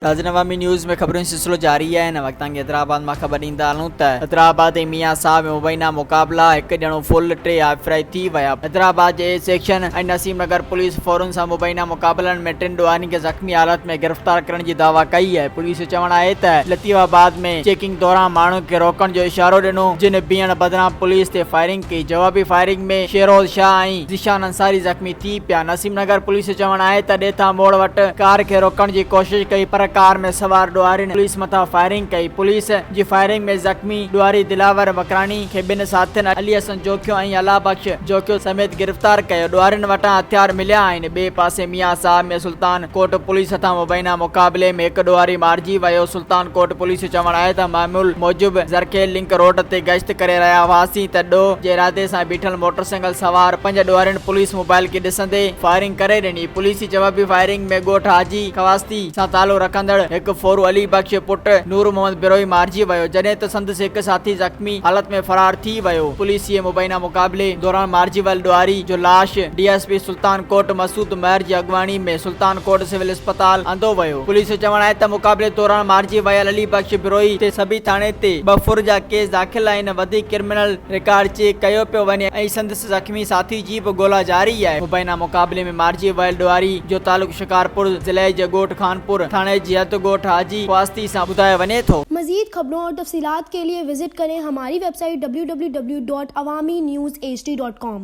नाज़रीन अवामी न्यूज़ में खबरों सिलसिलो जारी है। इन वक्त हैदराबाद में खबर ॾींदा हलूं त हैदराबाद मियां साहब मुबैना मुकाबला एक ॼणो फुल 3 आफराई थी विया। हैदराबाद जे सेक्शन ऐं नसीम नगर पुलिस फौरन सां मुबैना मुकाबलन में 3 ॾुआरनि खे ज़ख़्मी हालत में गिरफ्तार करण जी दावा कई है। पुलिस जो चवण आहे त लतीफ़ाबाद में चेकिंग दौरान माण्हू खे रोकण जो इशारो ॾिनो, जिन बीहण बदिरां पुलिस ते फायरिंग कई। जवाबी फायरिंग में शेरोज शाह ऐं ज़ीशान अंसारी ज़ख़्मी थी पिया। नसीम नगर पुलिस जो चवण आहे त ॾेथा मोड़ वटि कार खे रोकण जी कोशिश कई पर कार में सवार ॾुआरियुनि पुलिस मथां फायरिंग कई। पुलिस जी फायरिंग में ज़ख़्मी ॾुआरी दिलावर मकरानी खे 2 साथियुनि अली हसन जोखियो ऐं अला बख्श जोखियो समेत गिरफ्तार कयो। ॾुआरियुनि वटां हथियार मिलिया आहिनि। ॿिए पासे मियां साहब में सुल्तान कोट पुलिस हथां मुबैना मुक़ाबले में 1 ॾुआरी मारिजी वियो। सुल्तान कोट पुलिस जो चवण आहे त मामूल मूजिब ज़रखेल लिंक रोड ते गश्त करे रहिया हुआसीं त ॾोह जे इरादे सां बीठल मोटरसाइकिल सवार 5 ॾुआरियुनि पुलिस मोबाइल खे ॾिसंदे फायरिंग करे ॾिनी। पुलिस जी जवाबी फायरिंग में ॻोठ हाजी खवास्ती सां तालो रखंदड़ हिकु फोरू अली बख्श पुट नूर मोहम्मद बिरोई मारिजी वियो, जॾहिं त संदसि हिकु साथी ज़ख़्मी हालत में फरार थी वियो। पुलिस जे मुबैना मुक़ाबले दौरान मारिजी वियल ॾुआरी जो लाश DSP सुल्तान कोट मसूद महर जी अॻवानी में सुल्तान कोट सिविल अस्पताल आंदो वियो। पुलिस जो चवण आहे त मुक़ाबले दौरान मारिजी वियल अली बख्श बिरोई ते सभी थाणे ते 2 फुर जा केस दाख़िल आहिनि। वधीक क्रिमिनल रिकॉर्ड चेक कयो पियो वञे ऐं संदसि ज़ख़्मी साथी जी बि ॻोल्हा जारी आहे। मुबैना मुक़ाबले में मारिजी वियल ॾुआरी जो तालुक शिकारपुर ज़िले जे ॻोठ खानपुर थाणे जी हद ॻोठ हाजी खवास्ती सां ॿुधायो वञे थो। मज़ीद खबरों और तफसीलात के लिए विजिट करें हमारी वेबसाइट www.awamiNewsHD.com।